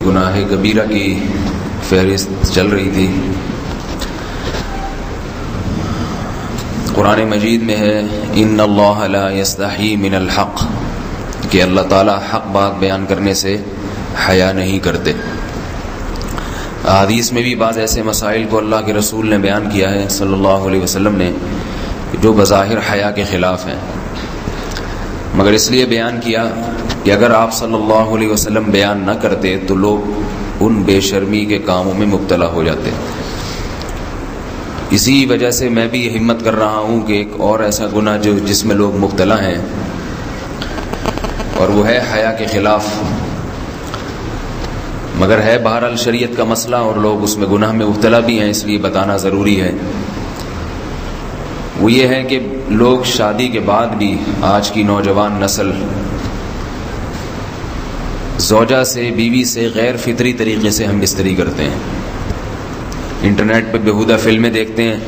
گناہ کبیرہ کی فہرست چل رہی تھی. قرآن مجید میں ہے ان اللہ لا یستحی من الحق، کہ اللہ تعالیٰ حق بات بیان کرنے سے حیا نہیں کرتے. حدیث میں بھی بعض ایسے مسائل کو اللہ کے رسول نے بیان کیا ہے صلی اللہ علیہ وسلم نے جو بظاہر حیا کے خلاف ہیں، مگر اس لیے بیان کیا کہ اگر آپ صلی اللہ علیہ وسلم بیان نہ کرتے تو لوگ ان بے شرمی کے کاموں میں مبتلا ہو جاتے. اسی وجہ سے میں بھی یہ ہمت کر رہا ہوں کہ ایک اور ایسا گناہ جس میں لوگ مبتلا ہیں، اور وہ ہے حیا کے خلاف، مگر ہے بہرحال شریعت کا مسئلہ اور لوگ اس میں گناہ میں مبتلا بھی ہیں، اس لیے بتانا ضروری ہے. وہ یہ ہے کہ لوگ شادی کے بعد بھی، آج کی نوجوان نسل زوجہ سے، بیوی سے غیر فطری طریقے سے ہم بستری کرتے ہیں. انٹرنیٹ پہ بیہودہ فلمیں دیکھتے ہیں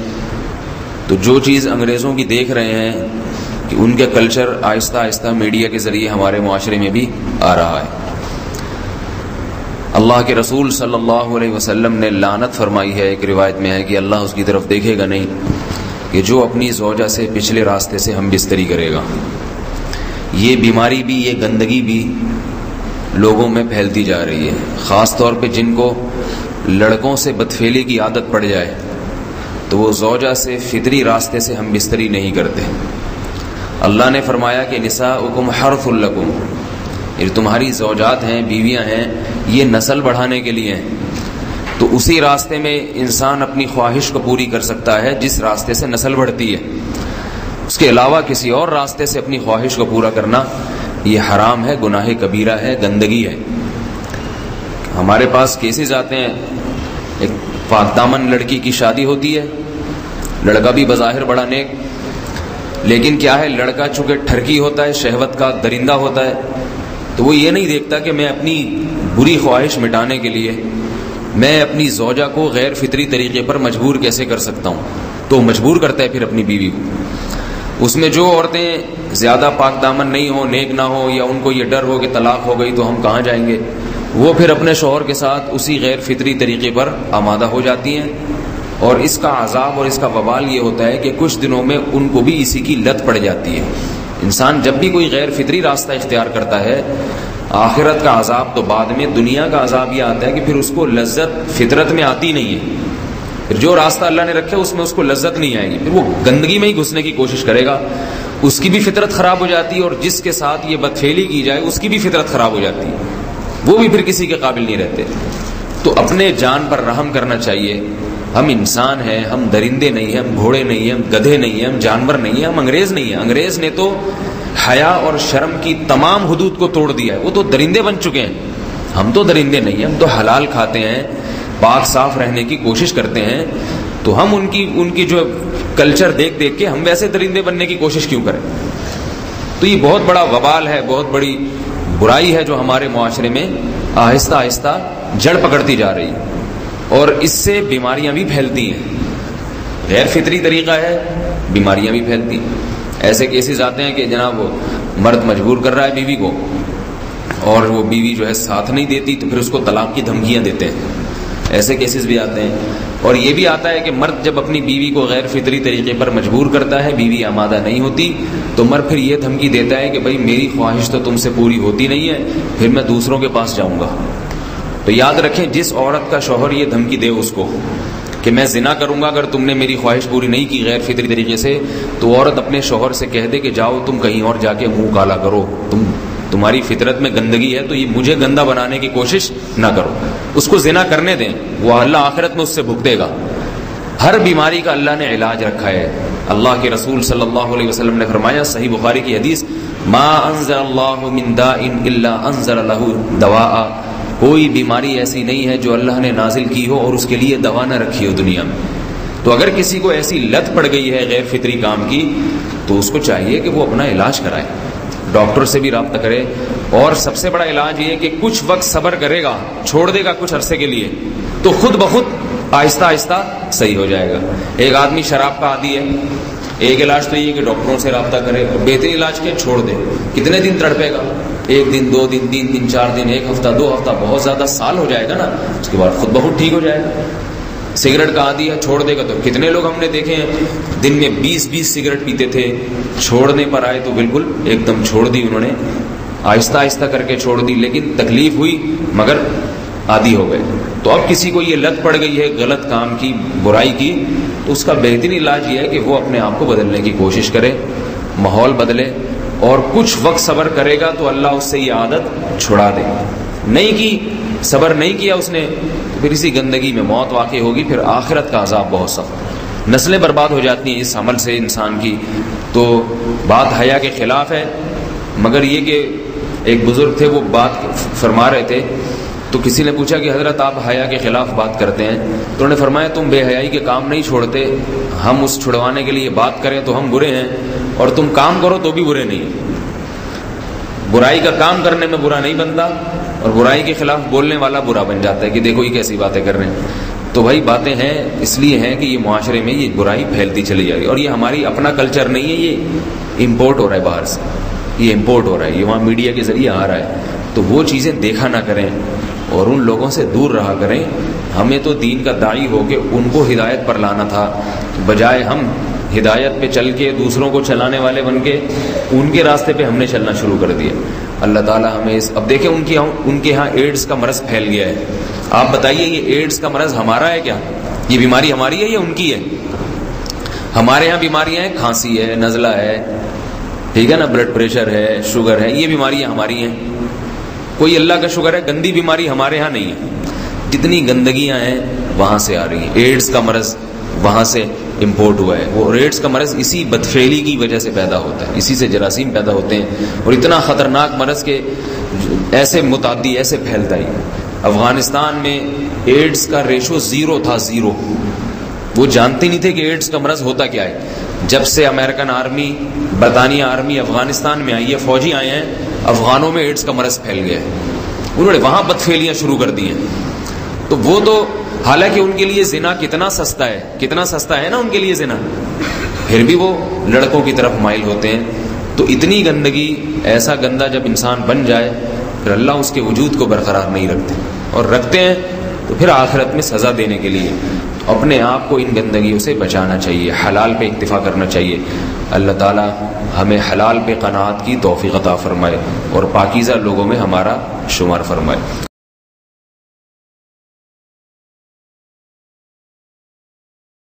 تو جو چیز انگریزوں کی دیکھ رہے ہیں کہ ان کے کلچر آہستہ آہستہ میڈیا کے ذریعے ہمارے معاشرے میں بھی آ رہا ہے. اللہ کے رسول صلی اللہ علیہ وسلم نے لعنت فرمائی ہے، ایک روایت میں ہے کہ اللہ اس کی طرف دیکھے گا نہیں کہ جو اپنی زوجہ سے پچھلے راستے سے ہم بستری کرے گا. یہ بیماری بھی، یہ گندگی بھی لوگوں میں پھیلتی جا رہی ہے، خاص طور پہ جن کو لڑکوں سے بدفعلی کی عادت پڑ جائے تو وہ زوجہ سے فطری راستے سے ہم بستری نہیں کرتے. اللہ نے فرمایا کہ نساؤکم حرث لکم، یہ تمہاری زوجات ہیں، بیویاں ہیں، یہ نسل بڑھانے کے لیے ہیں. تو اسی راستے میں انسان اپنی خواہش کو پوری کر سکتا ہے جس راستے سے نسل بڑھتی ہے. اس کے علاوہ کسی اور راستے سے اپنی خواہش کو پورا کرنا یہ حرام ہے، گناہ کبیرہ ہے، گندگی ہے. ہمارے پاس کیسز آتے ہیں، ایک پاک دامن لڑکی کی شادی ہوتی ہے، لڑکا بھی بظاہر بڑا نیک، لیکن کیا ہے، لڑکا چونکہ ٹھرکی ہوتا ہے، شہوت کا درندہ ہوتا ہے، تو وہ یہ نہیں دیکھتا کہ میں اپنی بری خواہش مٹانے کے لیے میں اپنی زوجہ کو غیر فطری طریقے پر مجبور کیسے کر سکتا ہوں. تو مجبور کرتا ہے پھر اپنی بیوی کو. اس میں جو عورتیں زیادہ پاک دامن نہیں ہوں، نیک نہ ہوں، یا ان کو یہ ڈر ہو کہ طلاق ہو گئی تو ہم کہاں جائیں گے، وہ پھر اپنے شوہر کے ساتھ اسی غیر فطری طریقے پر آمادہ ہو جاتی ہیں. اور اس کا عذاب اور اس کا وبال یہ ہوتا ہے کہ کچھ دنوں میں ان کو بھی اسی کی لت پڑ جاتی ہے. انسان جب بھی کوئی غیر فطری راستہ اختیار کرتا ہے، آخرت کا عذاب تو بعد میں، دنیا کا عذاب یہ آتا ہے کہ پھر اس کو لذت فطرت میں آتی نہیں ہے. پھر جو راستہ اللہ نے رکھے اس میں اس کو لذت نہیں آئے گی، پھر وہ گندگی میں ہی گھسنے کی کوشش کرے گا، اس کی بھی فطرت خراب ہو جاتی ہے، اور جس کے ساتھ یہ بدفعلی کی جائے اس کی بھی فطرت خراب ہو جاتی ہے، وہ بھی پھر کسی کے قابل نہیں رہتے. تو اپنے جان پر رحم کرنا چاہیے. ہم انسان ہیں، ہم درندے نہیں ہیں، ہم گھوڑے نہیں ہیں، ہم گدھے نہیں ہیں، ہم جانور نہیں ہیں، ہم انگریز نہیں ہیں. انگریز نے تو حیا اور شرم کی تمام حدود کو توڑ دیا ہے، وہ تو درندے بن چکے ہیں. ہم تو درندے نہیں ہیں، ہم تو حلال کھاتے ہیں، پاک صاف رہنے کی کوشش کرتے ہیں. تو ہم ان کی جو کلچر دیکھ دیکھ کے ہم ویسے درندے بننے کی کوشش کیوں کریں. تو یہ بہت بڑا وبال ہے، بہت بڑی برائی ہے جو ہمارے معاشرے میں آہستہ آہستہ جڑ پکڑتی جا رہی ہے، اور اس سے بیماریاں بھی پھیلتی ہیں. غیر فطری طریقہ ہے، بیماریاں بھی پھیلتی ہیں. ایسے کیسز آتے ہیں کہ جناب وہ مرد مجبور کر رہا ہے بیوی کو، اور وہ بیوی جو ہے ساتھ نہیں دیتی تو پھر اس کو طلاق کی دھمکیاں دیتے ہیں. ایسے کیسز بھی آتے ہیں. اور یہ بھی آتا ہے کہ مرد جب اپنی بیوی کو غیر فطری طریقے پر مجبور کرتا ہے، بیوی آمادہ نہیں ہوتی، تو مرد پھر یہ دھمکی دیتا ہے کہ بھائی میری خواہش تو تم سے پوری ہوتی نہیں ہے، پھر میں دوسروں کے پاس جاؤں گا. تو یاد رکھیں، جس عورت کا شوہر یہ دھمکی دے اس کو کہ میں زنا کروں گا اگر تم نے میری خواہش پوری نہیں کی غیر فطری طریقے سے، تو عورت اپنے شوہر سے کہہ دے کہ جاؤ تم کہیں اور جا کے منہ کالا کرو، تمہاری فطرت میں گندگی ہے تو یہ مجھے گندا بنانے کی کوشش نہ کرو. اس کو زنا کرنے دیں، وہ اللہ آخرت میں اس سے بھگتے گا. ہر بیماری کا اللہ نے علاج رکھا ہے. اللہ کے رسول صلی اللہ علیہ وسلم نے فرمایا، صحیح بخاری کی حدیث، ما انزل اللہ من داء الا انزل له دواء، کوئی بیماری ایسی نہیں ہے جو اللہ نے نازل کی ہو اور اس کے لیے دوا نہ رکھی ہو دنیا میں. تو اگر کسی کو ایسی لت پڑ گئی ہے غیر فطری کام کی تو اس کو چاہیے کہ وہ اپنا علاج کرائے، ڈاکٹر سے بھی رابطہ کرے. اور سب سے بڑا علاج یہ ہے کہ کچھ وقت صبر کرے گا، چھوڑ دے گا کچھ عرصے کے لیے، تو خود بخود آہستہ آہستہ صحیح ہو جائے گا. ایک آدمی شراب کا عادی ہے، ایک علاج تو یہ کہ ڈاکٹروں سے رابطہ کرے، بہترین علاج کیا چھوڑ دے. کتنے دن تڑپے گا؟ 1 دن 2 دن 3 دن 4 دن 1 ہفتہ 2 ہفتہ، بہت زیادہ سال ہو جائے گا نا، اس کے بعد خود بخود ٹھیک ہو جائے گا. سگریٹ کا عادی ہے، چھوڑ دے گا تو کتنے لوگ ہم نے دیکھے ہیں دن میں 20 سگریٹ پیتے تھے، چھوڑنے پر آئے تو بالکل ایک دم چھوڑ دی انہوں نے، آہستہ آہستہ کر کے چھوڑ دی، لیکن تکلیف ہوئی مگر عادی ہو گئے. تو اب کسی کو یہ لت پڑ گئی ہے غلط کام کی، برائی کی، تو اس کا بہترین علاج یہ ہے کہ وہ اپنے آپ کو بدلنے کی کوشش کرے، ماحول بدلے، اور کچھ وقت صبر کرے گا تو اللہ اس سے یہ عادت چھڑا دے. نہیں کی، صبر نہیں کیا اس نے، تو پھر اسی گندگی میں موت واقع ہوگی، پھر آخرت کا عذاب بہت سخت. نسلیں برباد ہو جاتی ہیں اس عمل سے انسان کی. تو بات حیا کے خلاف ہے، مگر یہ کہ ایک بزرگ تھے وہ بات فرما رہے تھے، تو کسی نے پوچھا کہ حضرت آپ حیا کے خلاف بات کرتے ہیں، تو انہوں نے فرمایا تم بے حیائی کے کام نہیں چھوڑتے، ہم اس چھڑوانے کے لیے بات کریں تو ہم برے ہیں، اور تم کام کرو تو بھی برے نہیں. برائی کا کام کرنے میں برا نہیں بنتا، اور برائی کے خلاف بولنے والا برا بن جاتا ہے کہ دیکھو یہ کیسی باتیں کر رہے ہیں. تو بھائی باتیں ہیں اس لیے ہیں کہ یہ معاشرے میں یہ برائی پھیلتی چلی جا رہی ہے، اور یہ ہماری اپنا کلچر نہیں ہے، یہ امپورٹ ہو رہا ہے باہر سے، یہ امپورٹ ہو رہا ہے، یہ وہاں میڈیا کے ذریعے آ رہا ہے. تو وہ چیزیں دیکھا نہ کریں اور ان لوگوں سے دور رہا کریں. ہمیں تو دین کا داعی ہو کے ان کو ہدایت پر لانا تھا، بجائے ہم ہدایت پہ چل کے دوسروں کو چلانے والے بن کے ان کے راستے پہ ہم نے چلنا شروع کر دیا. اللہ تعالیٰ ہمیں اب دیکھیں ان کے ہاں ایڈز کا مرض پھیل گیا ہے. آپ بتائیے یہ ایڈز کا مرض ہمارا ہے کیا؟ یہ بیماری ہماری ہے یا ان کی ہے؟ ہمارے ہاں بیماریاں ہیں، کھانسی ہے، نزلہ ہے، ٹھیک ہے نا، بلڈ پریشر ہے، شوگر ہے، یہ بیماریاں ہماری ہیں. کوئی اللہ کا شکر ہے گندی بیماری ہمارے ہاں نہیں ہے. جتنی گندگیاں ہیں وہاں سے آ رہی ہیں. ایڈز کا مرض وہاں سے امپورٹ ہوا ہے. وہ ایڈز کا مرض اسی بدفعلی کی وجہ سے پیدا ہوتا ہے، اسی سے جراثیم پیدا ہوتے ہیں، اور اتنا خطرناک مرض کہ ایسے متعدی ایسے پھیلتا ہی. افغانستان میں ایڈز کا ریشو 0 تھا، 0. وہ جانتے نہیں تھے کہ ایڈز کا مرض ہوتا کیا ہے. جب سے امریکن آرمی، برطانیہ آرمی افغانستان میں آئی ہے، فوجی آئے ہیں، افغانوں میں ایڈز کا مرض پھیل گیا ہے. انہوں نے وہاں بدفعلیاں شروع کر دی ہیں. تو وہ تو حالانکہ ان کے لیے زنا کتنا سستا ہے، کتنا سستا ہے نا ان کے لیے زنا، پھر بھی وہ لڑکوں کی طرف مائل ہوتے ہیں. تو اتنی گندگی، ایسا گندا جب انسان بن جائے پھر اللہ اس کے وجود کو برقرار نہیں رکھتے، اور رکھتے ہیں تو پھر آخرت میں سزا دینے کے لیے. اپنے آپ کو ان گندگیوں سے بچانا چاہیے، حلال پہ اکتفا کرنا چاہیے. اللہ تعالیٰ ہمیں حلال پہ قناعت کی توفیق عطا فرمائے اور پاکیزہ لوگوں میں ہمارا شمار فرمائے.